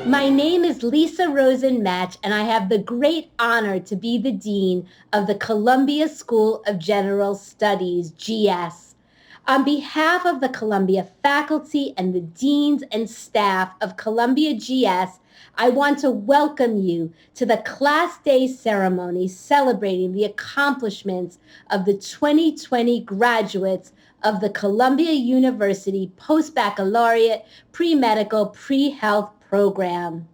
My name is Lisa Rosen-Metsch, and I have the great honor to be the Dean of the Columbia School of General Studies, GS. On behalf of the Columbia faculty and the deans and staff of Columbia GS, I want to welcome you to the Class Day ceremony celebrating the accomplishments of the 2020 graduates of the Columbia University Postbaccalaureate Premedical Pre-Health program.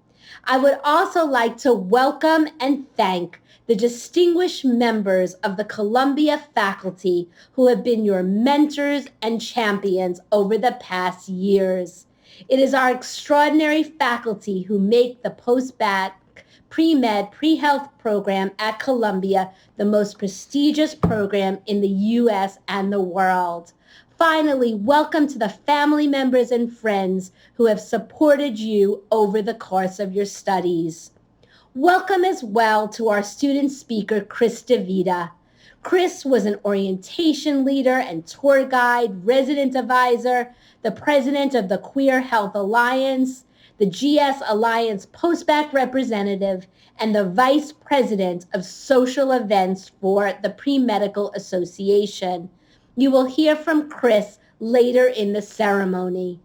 I would also like to welcome and thank the distinguished members of the Columbia faculty who have been your mentors and champions over the past years. It is our extraordinary faculty who make the Postbac Premed Pre-Health program at Columbia the most prestigious program in the U.S. and the world. Finally, welcome to the family members and friends who have supported you over the course of your studies. Welcome as well to our student speaker, Chris DeVita. Chris was an orientation leader and tour guide, resident advisor, the president of the Queer Health Alliance, the GS Alliance Postbac representative, and the vice president of social events for the Premedical Association. You will hear from Chris later in the ceremony.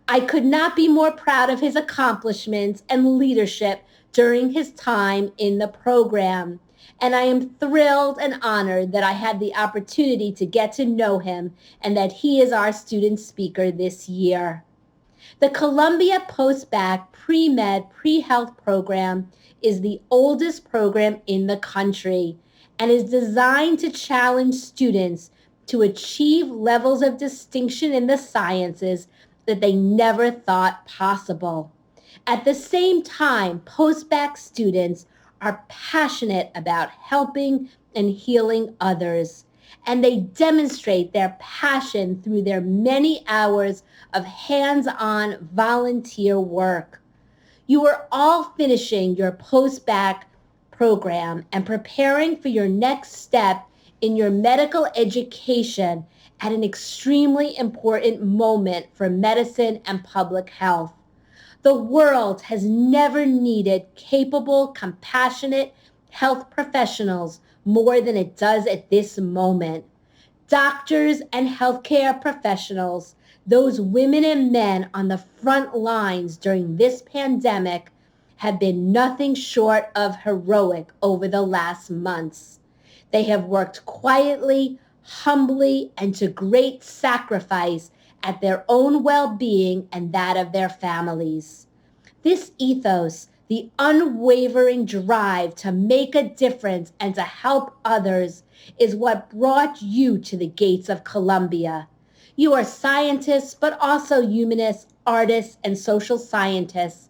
I could not be more proud of his accomplishments and leadership during his time in the program, and I am thrilled and honored that I had the opportunity to get to know him and that he is our student speaker this year. The Columbia Postbac Premed Pre-Health program is the oldest program in the country and is designed to challenge students to achieve levels of distinction in the sciences that they never thought possible. At the same time, Postbac students are passionate about helping and healing others, and they demonstrate their passion through their many hours of hands-on volunteer work. You are all finishing your Postbac program and preparing for your next step in your medical education at an extremely important moment for medicine and public health. The world has never needed capable, compassionate health professionals more than it does at this moment. Doctors and healthcare professionals, those women and men on the front lines during this pandemic, have been nothing short of heroic over the last months. They have worked quietly, humbly, and to great sacrifice at their own well-being and that of their families. This ethos, the unwavering drive to make a difference and to help others, is what brought you to the gates of Columbia. You are scientists, but also humanists, artists, and social scientists,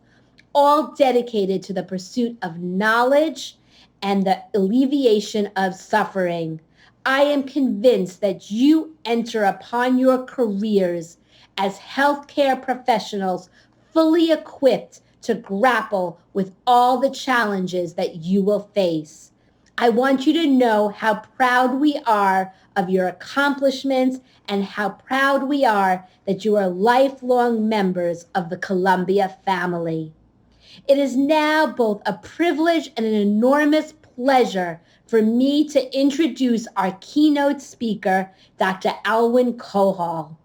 all dedicated to the pursuit of knowledge and the alleviation of suffering. I am convinced that you enter upon your careers as healthcare professionals fully equipped to grapple with all the challenges that you will face. I want you to know how proud we are of your accomplishments and how proud we are that you are lifelong members of the Columbia family. It is now both a privilege and an enormous pleasure for me to introduce our keynote speaker, Dr. Alwyn Cohall.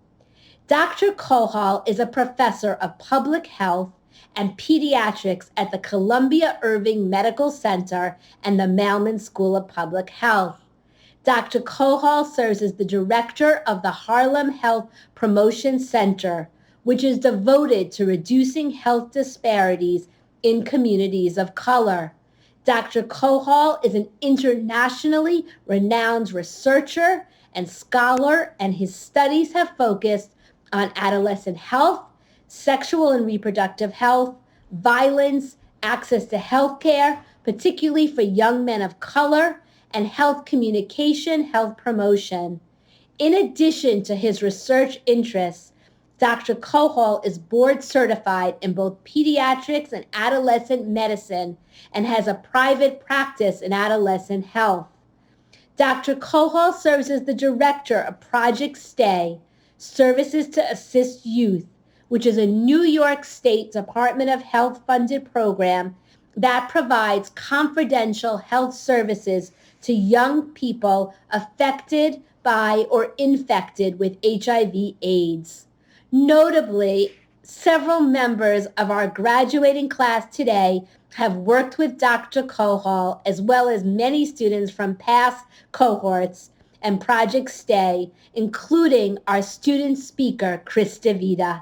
Dr. Cohall is a professor of public health and pediatrics at the Columbia Irving Medical Center and the Mailman School of Public Health. Dr. Cohall serves as the director of the Harlem Health Promotion Center, which is devoted to reducing health disparities in communities of color. Dr. Cohall is an internationally renowned researcher and scholar, and his studies have focused on adolescent health, sexual and reproductive health, violence, access to health care, particularly for young men of color, and health communication, health promotion. In addition to his research interests, Dr. Cohall is board certified in both pediatrics and adolescent medicine and has a private practice in adolescent health. Dr. Cohall serves as the director of Project Stay, Services to Assist Youth, which is a New York State Department of Health funded program that provides confidential health services to young people affected by or infected with HIV/AIDS. Notably, several members of our graduating class today have worked with Dr. Cohall, as well as many students from past cohorts and Project Stay, including our student speaker, Chris DeVita.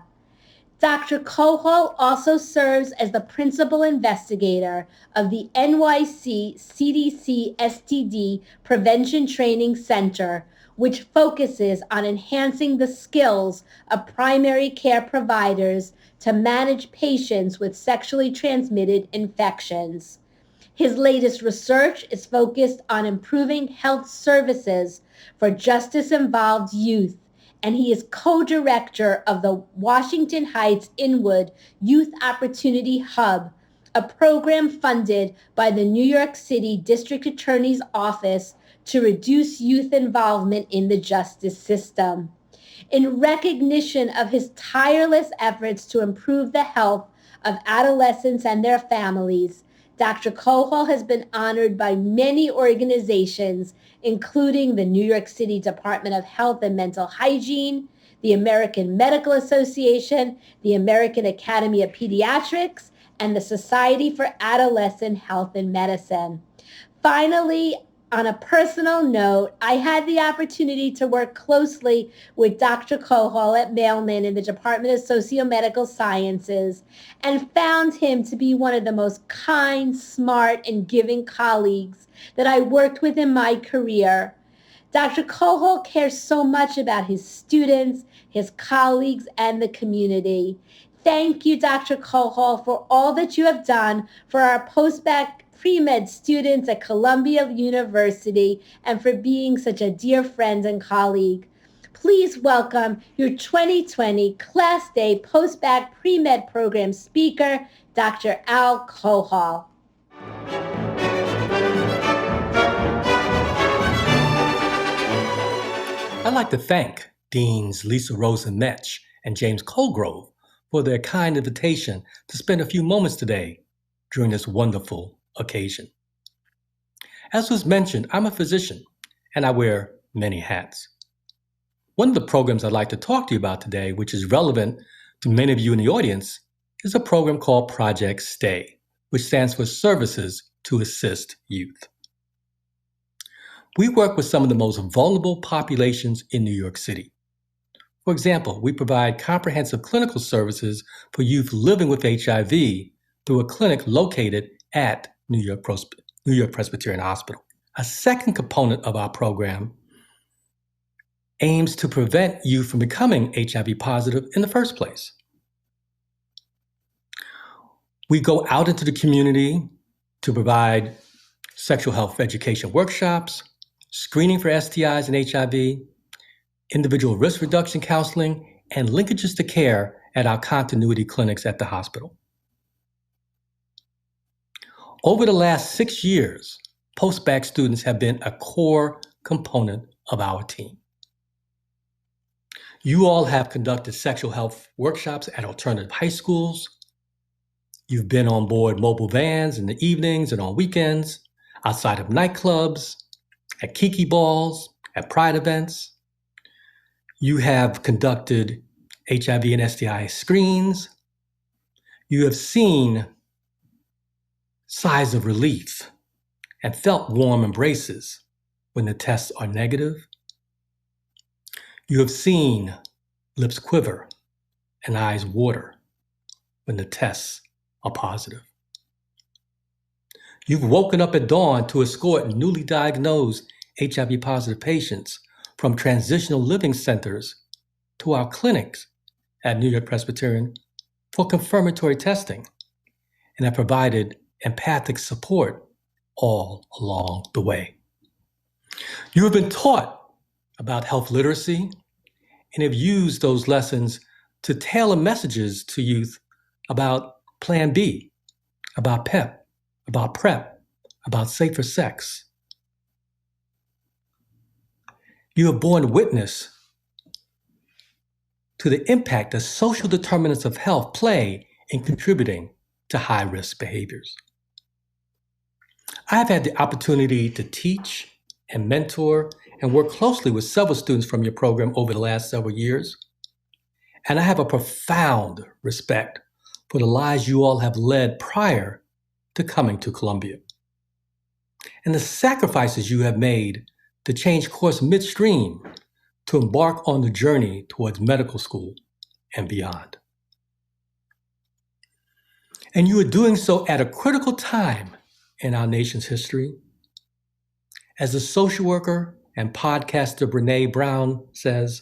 Dr. Cohall also serves as the principal investigator of the NYC CDC STD Prevention Training Center, which focuses on enhancing the skills of primary care providers to manage patients with sexually transmitted infections. His latest research is focused on improving health services for justice-involved youth, and he is co-director of the Washington Heights Inwood Youth Opportunity Hub, a program funded by the New York City District Attorney's Office to reduce youth involvement in the justice system. In recognition of his tireless efforts to improve the health of adolescents and their families, Dr. Cohall has been honored by many organizations, including the New York City Department of Health and Mental Hygiene, the American Medical Association, the American Academy of Pediatrics, and the Society for Adolescent Health and Medicine. Finally, on a personal note, I had the opportunity to work closely with Dr. Cohall at Mailman in the Department of Sociomedical Sciences and found him to be one of the most kind, smart, and giving colleagues that I worked with in my career. Dr. Cohall cares so much about his students, his colleagues, and the community. Thank you, Dr. Cohall, for all that you have done for our Postbac Premed students at Columbia University and for being such a dear friend and colleague. Please welcome your 2020 Class Day Postbac Premed Program speaker, Dr. Al Cohall. I'd like to thank Deans Lisa Rosen-Metsch and James Colgrove for their kind invitation to spend a few moments today during this wonderful occasion. As was mentioned, I'm a physician and I wear many hats. One of the programs I'd like to talk to you about today, which is relevant to many of you in the audience, is a program called Project Stay, which stands for Services to Assist Youth. We work with some of the most vulnerable populations in New York City. For example, we provide comprehensive clinical services for youth living with HIV through a clinic located at New York Presbyterian Hospital. A second component of our program aims to prevent you from becoming HIV positive in the first place. We go out into the community to provide sexual health education workshops, screening for STIs and HIV, individual risk reduction counseling, and linkages to care at our continuity clinics at the hospital. Over the last 6 years, Postbac students have been a core component of our team. You all have conducted sexual health workshops at alternative high schools. You've been on board mobile vans in the evenings and on weekends, outside of nightclubs, at Kiki balls, at pride events. You have conducted HIV and STI screens. You have seen sighs of relief and felt warm embraces when the tests are negative. You have seen lips quiver and eyes water when the tests are positive. You've woken up at dawn to escort newly diagnosed HIV positive patients from transitional living centers to our clinics at New York Presbyterian for confirmatory testing and have provided empathic support all along the way. You have been taught about health literacy and have used those lessons to tailor messages to youth about Plan B, about PEP, about PrEP, about safer sex. You have borne witness to the impact that social determinants of health play in contributing to high-risk behaviors. I have had the opportunity to teach and mentor and work closely with several students from your program over the last several years, and I have a profound respect for the lives you all have led prior to coming to Columbia, and the sacrifices you have made to change course midstream to embark on the journey towards medical school and beyond. And you are doing so at a critical time in our nation's history. As the social worker and podcaster Brene Brown says,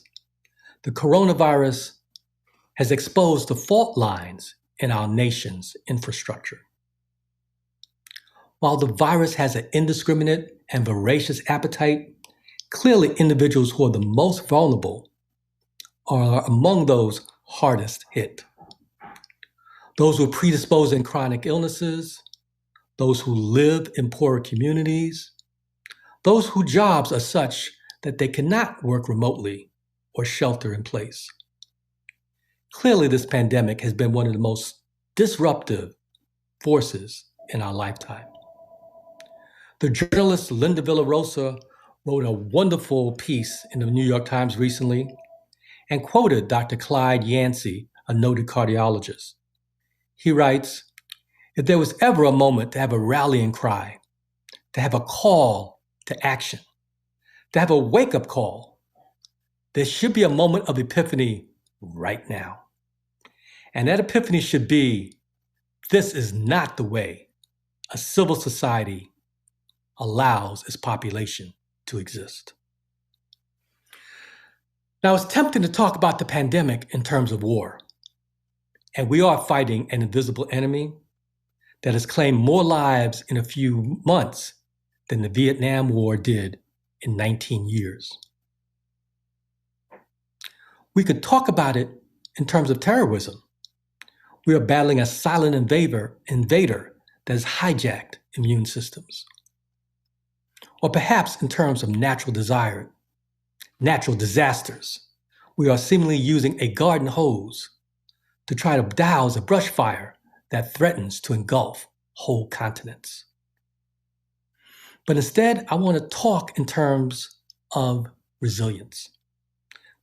the coronavirus has exposed the fault lines in our nation's infrastructure. While the virus has an indiscriminate and voracious appetite, clearly individuals who are the most vulnerable are among those hardest hit. Those who are predisposed in chronic illnesses, those who live in poorer communities, those whose jobs are such that they cannot work remotely or shelter in place. Clearly, this pandemic has been one of the most disruptive forces in our lifetime. The journalist Linda Villarosa wrote a wonderful piece in the New York Times recently and quoted Dr. Clyde Yancey, a noted cardiologist. He writes, "If there was ever a moment to have a rallying cry, to have a call to action, to have a wake-up call, there should be a moment of epiphany right now. And that epiphany should be, this is not the way a civil society allows its population to exist." Now, it's tempting to talk about the pandemic in terms of war. And we are fighting an invisible enemy that has claimed more lives in a few months than the Vietnam War did in 19 years. We could talk about it in terms of terrorism. We are battling a silent invader that has hijacked immune systems. Or perhaps in terms of natural disasters. We are seemingly using a garden hose to try to douse a brush fire that threatens to engulf whole continents. But instead, I want to talk in terms of resilience,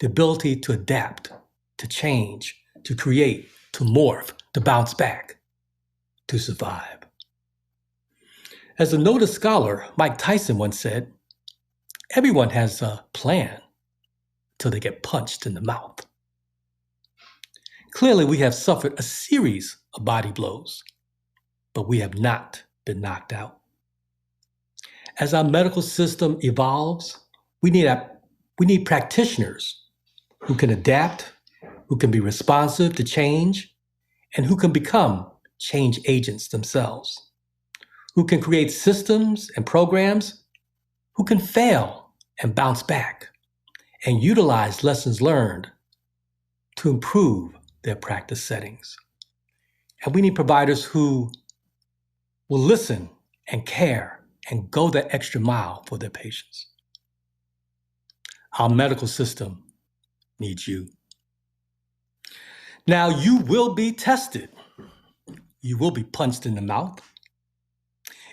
the ability to adapt, to change, to create, to morph, to bounce back, to survive. As a noted scholar, Mike Tyson once said, everyone has a plan till they get punched in the mouth. Clearly, we have suffered a series of body blows, but we have not been knocked out. As our medical system evolves, we need practitioners who can adapt, who can be responsive to change, and who can become change agents themselves, who can create systems and programs, who can fail and bounce back, and utilize lessons learned to improve their practice settings. And we need providers who will listen and care and go that extra mile for their patients. Our medical system needs you. Now, you will be tested. You will be punched in the mouth.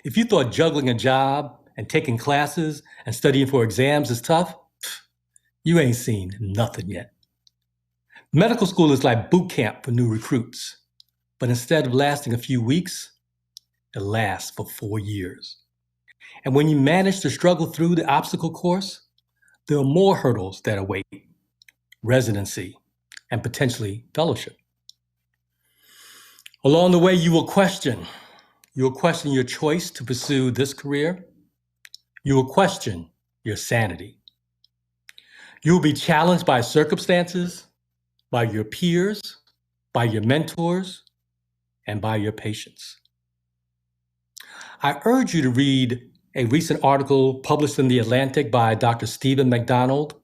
If you thought juggling a job and taking classes and studying for exams is tough, you ain't seen nothing yet. Medical school is like boot camp for new recruits, but instead of lasting a few weeks, it lasts for 4 years. And when you manage to struggle through the obstacle course, there are more hurdles that await: residency and potentially fellowship. Along the way, you will question your choice to pursue this career. You will question your sanity. You will be challenged by circumstances, by your peers, by your mentors, and by your patients. I urge you to read a recent article published in The Atlantic by Dr. Stephen McDonald,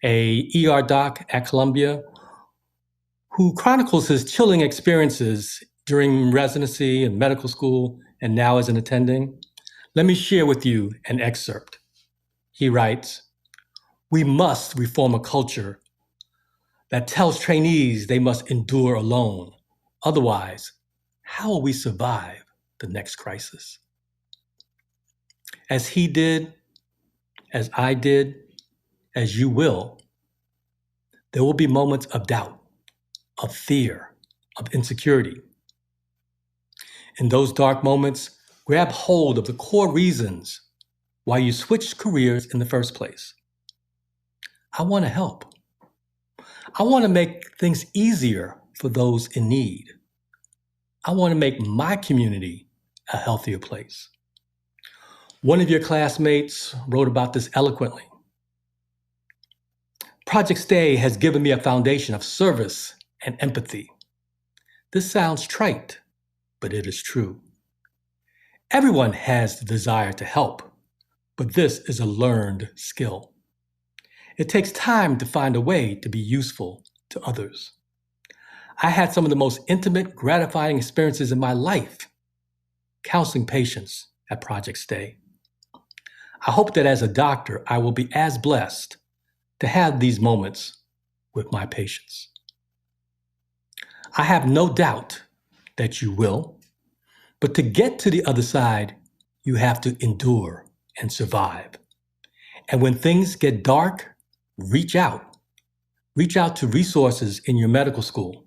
a ER doc at Columbia, who chronicles his chilling experiences during residency and medical school and now as an attending. Let me share with you an excerpt. He writes, "We must reform a culture that tells trainees they must endure alone. Otherwise, how will we survive the next crisis? As he did, as I did, as you will, there will be moments of doubt, of fear, of insecurity. In those dark moments, grab hold of the core reasons why you switched careers in the first place. I want to help. I want to make things easier for those in need. I want to make my community a healthier place. One of your classmates wrote about this eloquently. Project Stay has given me a foundation of service and empathy. This sounds trite, but it is true. Everyone has the desire to help, but this is a learned skill. It takes time to find a way to be useful to others. I had some of the most intimate, gratifying experiences in my life counseling patients at Project Stay. I hope that as a doctor, I will be as blessed to have these moments with my patients. I have no doubt that you will, but to get to the other side, you have to endure and survive. And when things get dark, reach out. Reach out to resources in your medical school.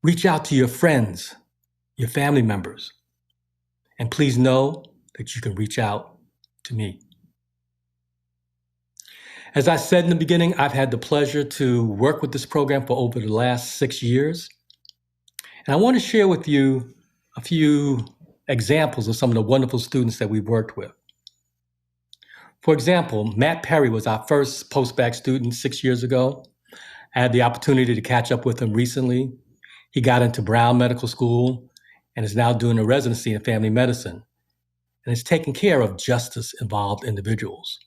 Reach out to your friends, your family members. And please know that you can reach out to me. As I said in the beginning, I've had the pleasure to work with this program for over the last 6 years. And I want to share with you a few examples of some of the wonderful students that we've worked with. For example, Matt Perry was our first Postbac student 6 years ago. I had the opportunity to catch up with him recently. He got into Brown Medical School and is now doing a residency in family medicine and is taking care of justice-involved individuals.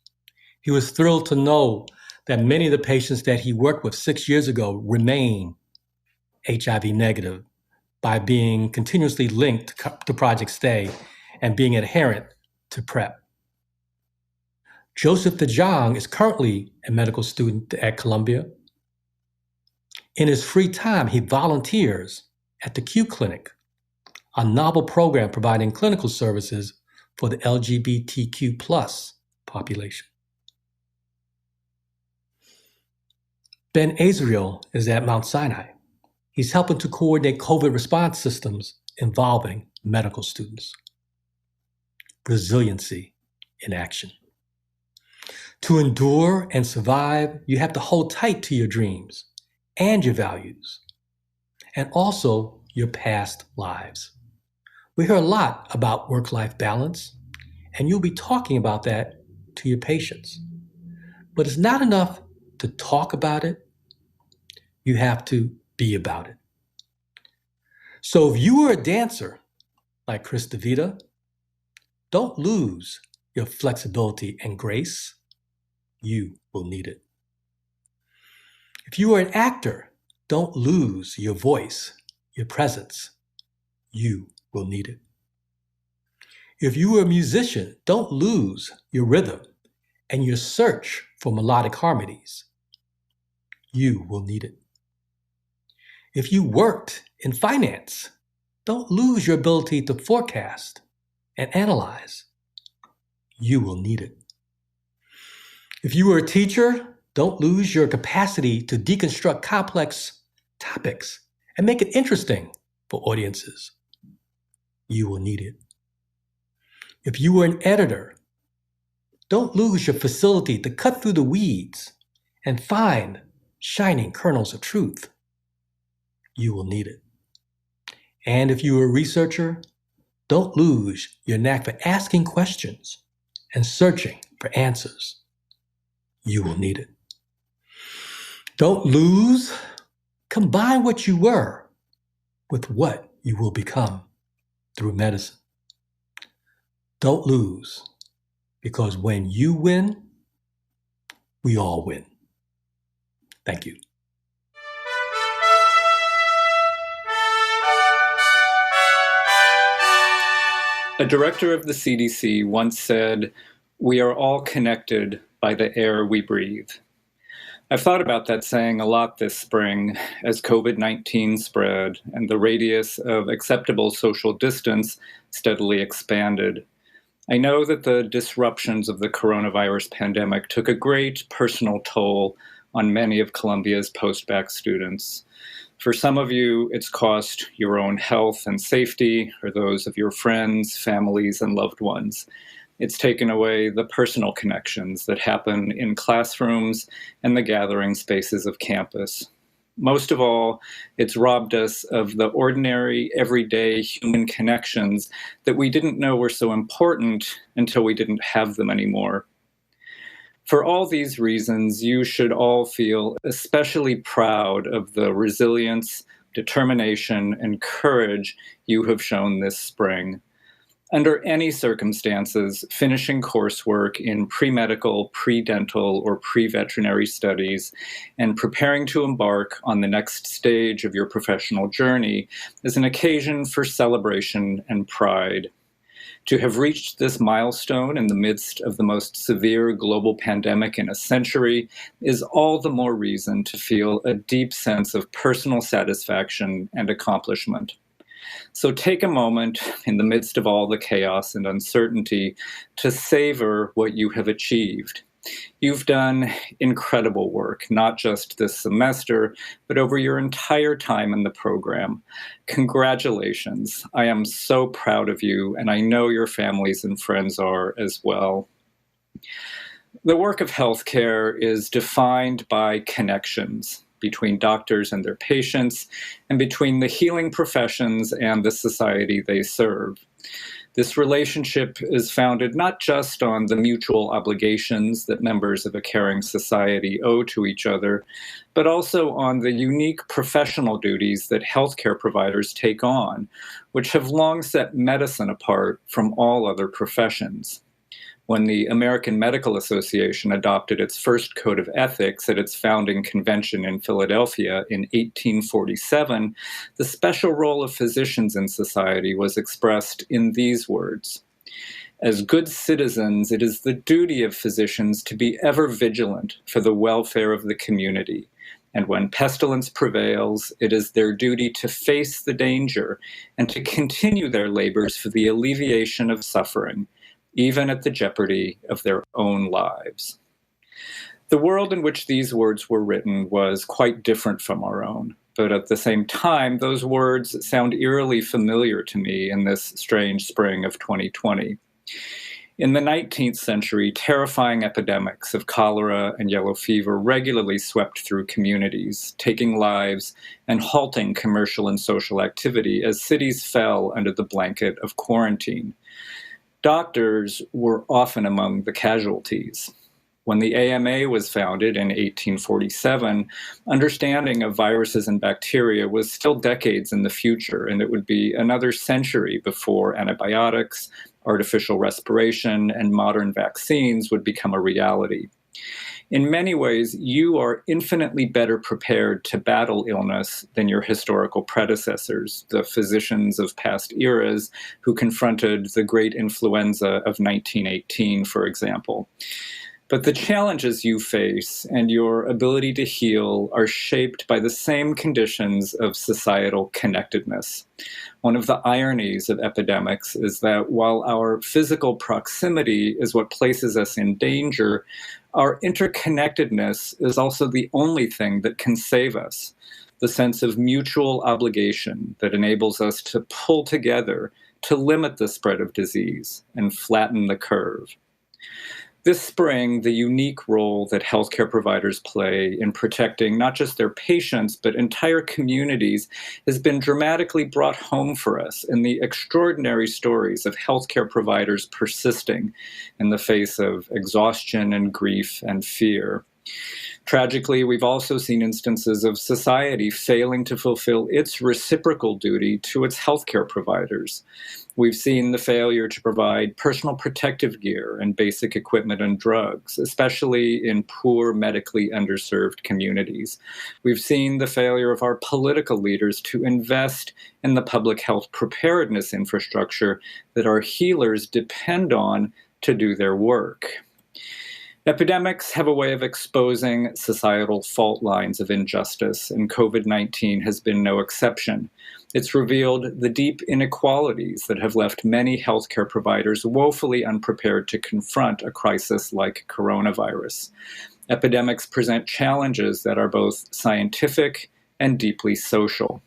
He was thrilled to know that many of the patients that he worked with 6 years ago remain HIV negative by being continuously linked to Project Stay and being adherent to PrEP. Joseph DeJong is currently a medical student at Columbia. In his free time, he volunteers at the Q Clinic, a novel program providing clinical services for the LGBTQ plus population. Ben Azriel is at Mount Sinai. He's helping to coordinate COVID response systems involving medical students. Resiliency in action. To endure and survive, you have to hold tight to your dreams and your values, and also your past lives. We hear a lot about work-life balance, and you'll be talking about that to your patients. But it's not enough to talk about it. You have to be about it. So if you were a dancer like Chris DeVita, don't lose your flexibility and grace. You will need it. If you are an actor, don't lose your voice, your presence. You will need it. If you are a musician, don't lose your rhythm and your search for melodic harmonies. You will need it. If you worked in finance, don't lose your ability to forecast and analyze. You will need it. If you were a teacher, don't lose your capacity to deconstruct complex topics and make it interesting for audiences. You will need it. If you were an editor, don't lose your facility to cut through the weeds and find shining kernels of truth. You will need it. And if you were a researcher, don't lose your knack for asking questions and searching for answers. You will need it. Don't lose. Combine what you were with what you will become through medicine. Don't lose, because when you win, we all win. Thank you. A director of the CDC once said, "We are all connected by the air we breathe." I've thought about that saying a lot this spring as COVID-19 spread and the radius of acceptable social distance steadily expanded. I know that the disruptions of the coronavirus pandemic took a great personal toll on many of Columbia's postbac students. For some of you, it's cost your own health and safety, or those of your friends, families, and loved ones. It's taken away the personal connections that happen in classrooms and the gathering spaces of campus. Most of all, it's robbed us of the ordinary, everyday human connections that we didn't know were so important until we didn't have them anymore. For all these reasons, you should all feel especially proud of the resilience, determination, and courage you have shown this spring. Under any circumstances, finishing coursework in pre-medical, pre-dental, or pre-veterinary studies and preparing to embark on the next stage of your professional journey is an occasion for celebration and pride. To have reached this milestone in the midst of the most severe global pandemic in a century is all the more reason to feel a deep sense of personal satisfaction and accomplishment. So take a moment in the midst of all the chaos and uncertainty to savor what you have achieved. You've done incredible work, not just this semester, but over your entire time in the program. Congratulations. I am so proud of you, and I know your families and friends are as well. The work of healthcare is defined by connections between doctors and their patients, and between the healing professions and the society they serve. This relationship is founded not just on the mutual obligations that members of a caring society owe to each other, but also on the unique professional duties that healthcare providers take on, which have long set medicine apart from all other professions. When the American Medical Association adopted its first code of ethics at its founding convention in Philadelphia in 1847, the special role of physicians in society was expressed in these words: "As good citizens, it is the duty of physicians to be ever vigilant for the welfare of the community. And when pestilence prevails, it is their duty to face the danger and to continue their labors for the alleviation of suffering, even at the jeopardy of their own lives." The world in which these words were written was quite different from our own, but at the same time, those words sound eerily familiar to me in this strange spring of 2020. In the 19th century, terrifying epidemics of cholera and yellow fever regularly swept through communities, taking lives and halting commercial and social activity as cities fell under the blanket of quarantine. Doctors were often among the casualties. When the AMA was founded in 1847, understanding of viruses and bacteria was still decades in the future, and it would be another century before antibiotics, artificial respiration, and modern vaccines would become a reality. In many ways, you are infinitely better prepared to battle illness than your historical predecessors, the physicians of past eras who confronted the great influenza of 1918, for example. But the challenges you face and your ability to heal are shaped by the same conditions of societal connectedness. One of the ironies of epidemics is that while our physical proximity is what places us in danger, our interconnectedness is also the only thing that can save us. The sense of mutual obligation that enables us to pull together to limit the spread of disease and flatten the curve. This spring, the unique role that healthcare providers play in protecting not just their patients, but entire communities has been dramatically brought home for us in the extraordinary stories of healthcare providers persisting in the face of exhaustion and grief and fear. Tragically, we've also seen instances of society failing to fulfill its reciprocal duty to its healthcare providers. We've seen the failure to provide personal protective gear and basic equipment and drugs, especially in poor, medically underserved communities. We've seen the failure of our political leaders to invest in the public health preparedness infrastructure that our healers depend on to do their work. Epidemics have a way of exposing societal fault lines of injustice, and COVID-19 has been no exception. It's revealed the deep inequalities that have left many healthcare providers woefully unprepared to confront a crisis like coronavirus. Epidemics present challenges that are both scientific and deeply social.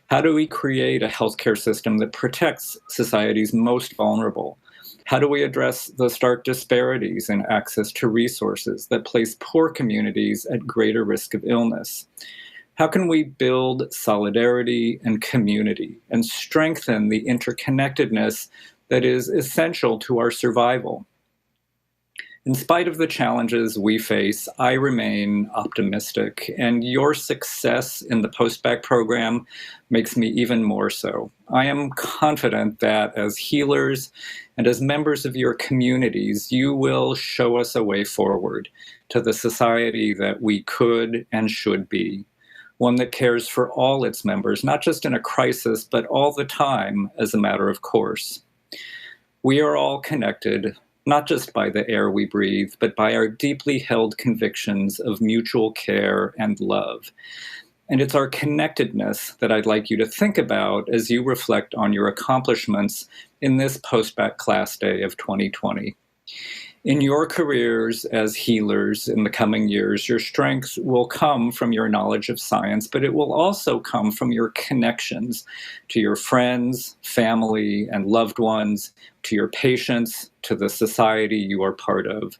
How do we create a healthcare system that protects society's most vulnerable? How do we address the stark disparities in access to resources that place poor communities at greater risk of illness? How can we build solidarity and community and strengthen the interconnectedness that is essential to our survival? In spite of the challenges we face, I remain optimistic, and your success in the Postbac program makes me even more so. I am confident that as healers and as members of your communities, you will show us a way forward to the society that we could and should be, one that cares for all its members, not just in a crisis, but all the time as a matter of course. We are all connected, not just by the air we breathe, but by our deeply held convictions of mutual care and love. And it's our connectedness that I'd like you to think about as you reflect on your accomplishments in this Postbac class day of 2020. In your careers as healers in the coming years, your strength will come from your knowledge of science, but it will also come from your connections to your friends, family, and loved ones, to your patients, to the society you are part of.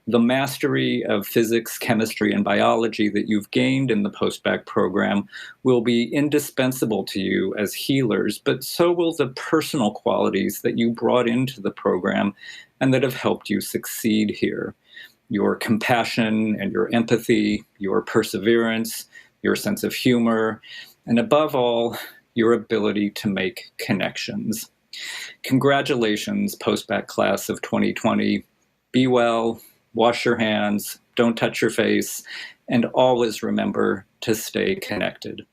The mastery of physics, chemistry, and biology that you've gained in the Postbac program will be indispensable to you as healers, but so will the personal qualities that you brought into the program and that have helped you succeed here. Your compassion and your empathy, your perseverance, your sense of humor, and above all, your ability to make connections. Congratulations, Postbac class of 2020. Be well, wash your hands, don't touch your face, and always remember to stay connected.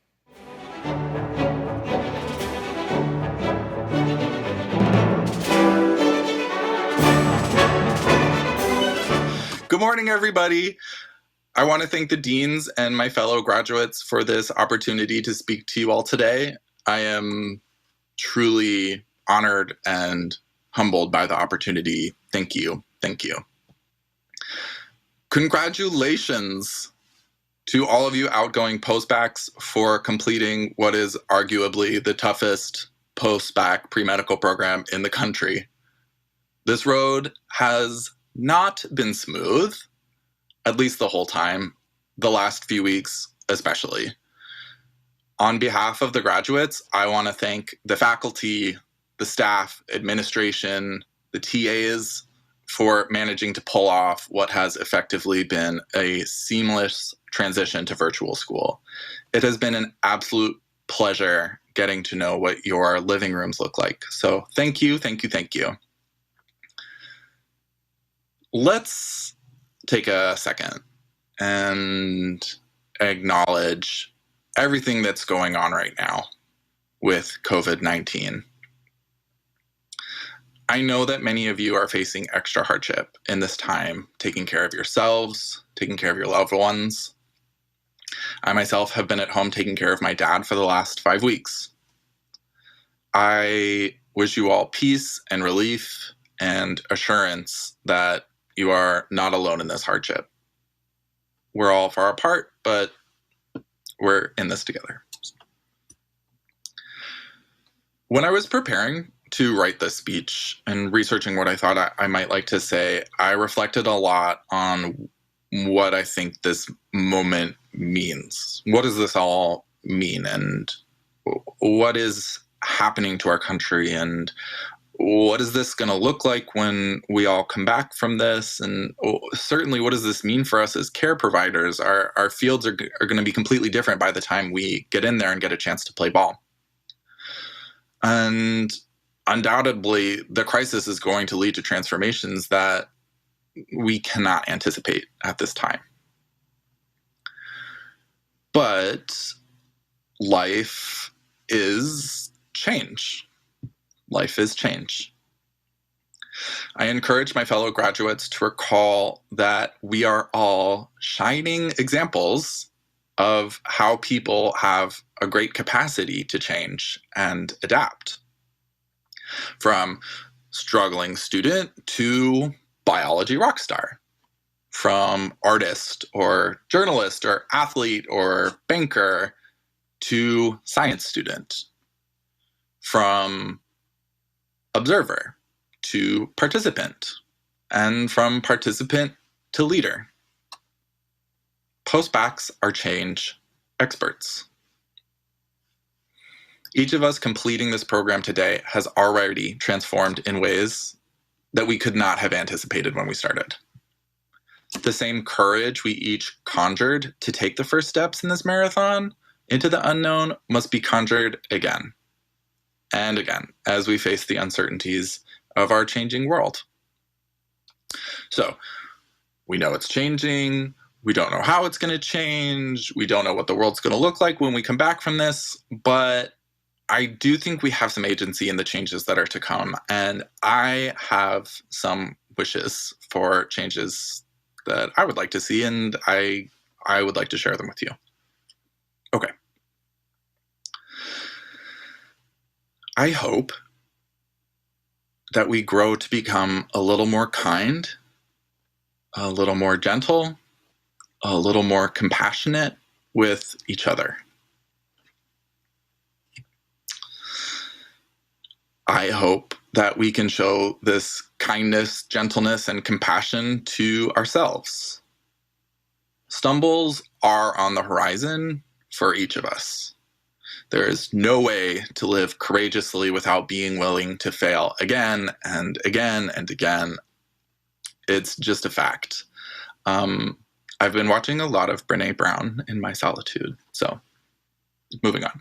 Good morning, everybody. I want to thank the deans and my fellow graduates for this opportunity to speak to you all today. I am truly honored and humbled by the opportunity. Thank you. Thank you. Congratulations to all of you outgoing postbacs for completing what is arguably the toughest postbac pre-medical program in the country. This road has not been smooth, at least the whole time, the last few weeks especially. On behalf of the graduates, I want to thank the faculty, the staff, administration, the TAs for managing to pull off what has effectively been a seamless transition to virtual school. It has been an absolute pleasure getting to know what your living rooms look like. So thank you, thank you, thank you. Let's take a second and acknowledge everything that's going on right now with COVID-19. I know that many of you are facing extra hardship in this time, taking care of yourselves, taking care of your loved ones. I myself have been at home taking care of my dad for the last 5 weeks. I wish you all peace and relief and assurance that you are not alone in this hardship. We're all far apart, but we're in this together. When I was preparing to write this speech and researching what I thought I might like to say, I reflected a lot on what I think this moment means. What does this all mean? And what is happening to our country? And what is this going to look like when we all come back from this? And certainly, what does this mean for us as care providers? Our fields are going to be completely different by the time we get in there and get a chance to play ball. And undoubtedly, the crisis is going to lead to transformations that we cannot anticipate at this time. But life is change. Life is change. I encourage my fellow graduates to recall that we are all shining examples of how people have a great capacity to change and adapt. From struggling student to biology rock star. From artist or journalist or athlete or banker to science student. From observer to participant, and from participant to leader. Postbacs are change experts. Each of us completing this program today has already transformed in ways that we could not have anticipated when we started. The same courage we each conjured to take the first steps in this marathon into the unknown must be conjured again and again as we face the uncertainties of our changing world. So, we know it's changing. We don't know how it's going to change. We don't know what the world's going to look like when we come back from this, but I do think we have some agency in the changes that are to come, and I have some wishes for changes that I would like to see, and I would like to share them with you. Okay. I hope that we grow to become a little more kind, a little more gentle, a little more compassionate with each other. I hope that we can show this kindness, gentleness, and compassion to ourselves. Stumbles are on the horizon for each of us. There is no way to live courageously without being willing to fail again and again and again. It's just a fact. I've been watching a lot of Brené Brown in my solitude. So, moving on.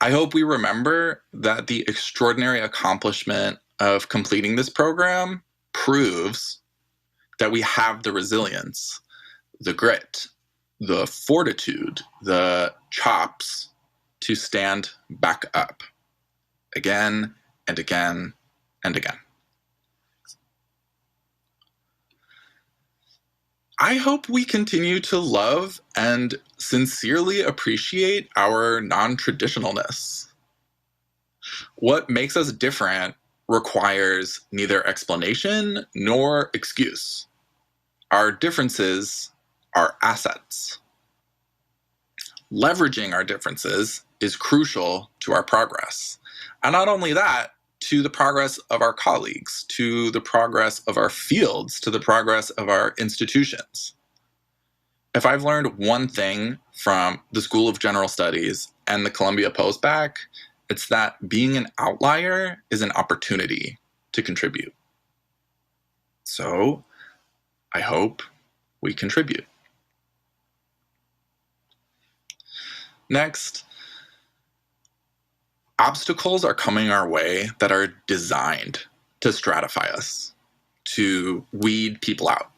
I hope we remember that the extraordinary accomplishment of completing this program proves that we have the resilience, the grit, the fortitude, the chops to stand back up again and again and again. I hope we continue to love and sincerely appreciate our non-traditionalness. What makes us different requires neither explanation nor excuse. Our differences are assets. Leveraging our differences is crucial to our progress. And not only that, to the progress of our colleagues, to the progress of our fields, to the progress of our institutions. If I've learned one thing from the School of General Studies and the Columbia Postbac, it's that being an outlier is an opportunity to contribute. So, I hope we contribute. Next, obstacles are coming our way that are designed to stratify us, to weed people out.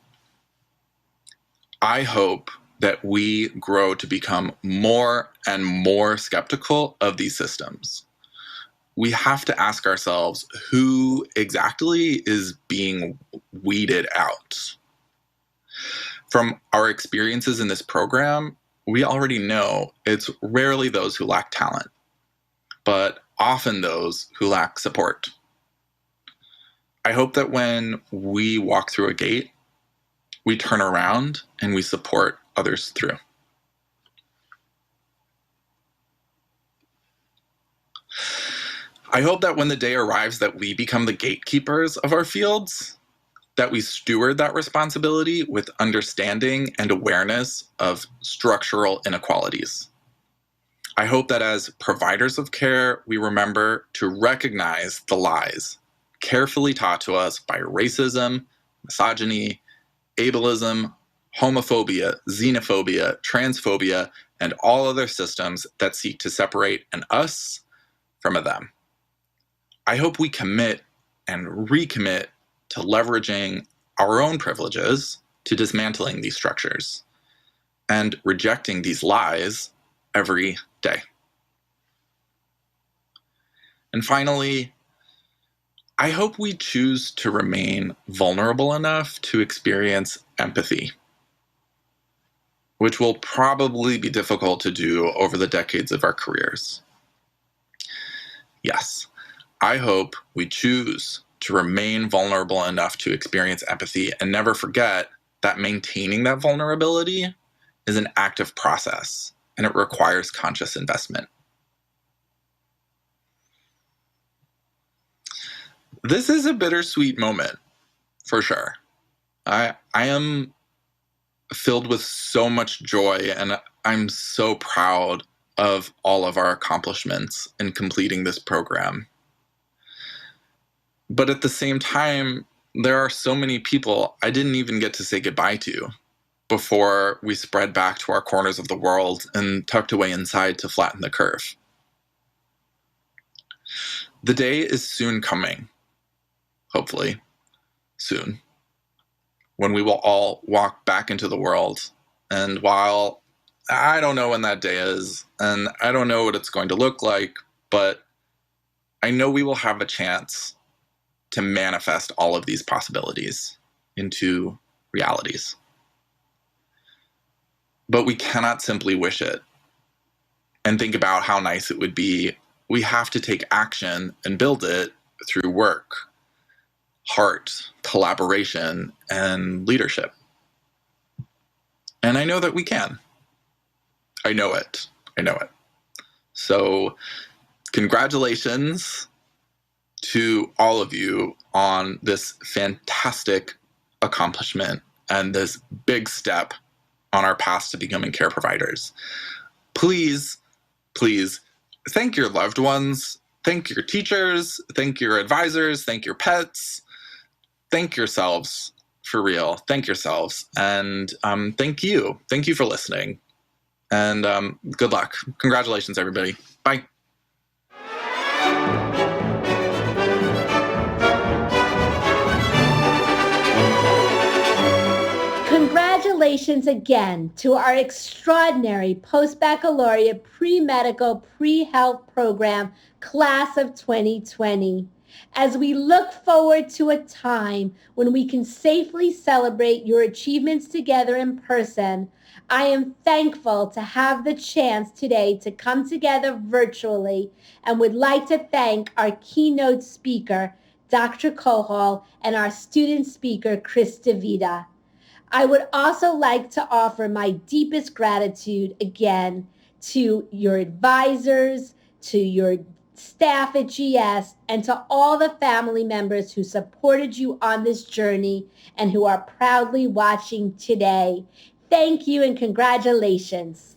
I hope that we grow to become more and more skeptical of these systems. We have to ask ourselves who exactly is being weeded out. From our experiences in this program, we already know it's rarely those who lack talent, but often those who lack support. I hope that when we walk through a gate, we turn around and we support others through. I hope that when the day arrives that we become the gatekeepers of our fields, that we steward that responsibility with understanding and awareness of structural inequalities. I hope that as providers of care, we remember to recognize the lies carefully taught to us by racism, misogyny, ableism, homophobia, xenophobia, transphobia, and all other systems that seek to separate an us from a them. I hope we commit and recommit to leveraging our own privileges to dismantling these structures and rejecting these lies every day. And finally, I hope we choose to remain vulnerable enough to experience empathy, which will probably be difficult to do over the decades of our careers. Yes, I hope we choose to remain vulnerable enough to experience empathy and never forget that maintaining that vulnerability is an active process and it requires conscious investment. This is a bittersweet moment, for sure. I am filled with so much joy, and I'm so proud of all of our accomplishments in completing this program. But at the same time, there are so many people I didn't even get to say goodbye to before we spread back to our corners of the world and tucked away inside to flatten the curve. The day is soon coming, hopefully soon, when we will all walk back into the world. And while I don't know when that day is, and I don't know what it's going to look like, but I know we will have a chance to manifest all of these possibilities into realities. But we cannot simply wish it and think about how nice it would be. We have to take action and build it through work, heart, collaboration, and leadership. And I know that we can. I know it. So congratulations to all of you on this fantastic accomplishment and this big step on our path to becoming care providers. Please, please thank your loved ones, thank your teachers, thank your advisors, thank your pets, thank yourselves, for real. Thank yourselves. And thank you. Thank you for listening. And good luck. Congratulations, everybody. Bye. Congratulations again to our extraordinary Postbaccalaureate Premedical Pre-Health Program Class of 2020. As we look forward to a time when we can safely celebrate your achievements together in person, I am thankful to have the chance today to come together virtually and would like to thank our keynote speaker, Dr. Cohall, and our student speaker, Chris DeVita. I would also like to offer my deepest gratitude again to your advisors, to your staff at GS, and to all the family members who supported you on this journey and who are proudly watching today. Thank you and congratulations.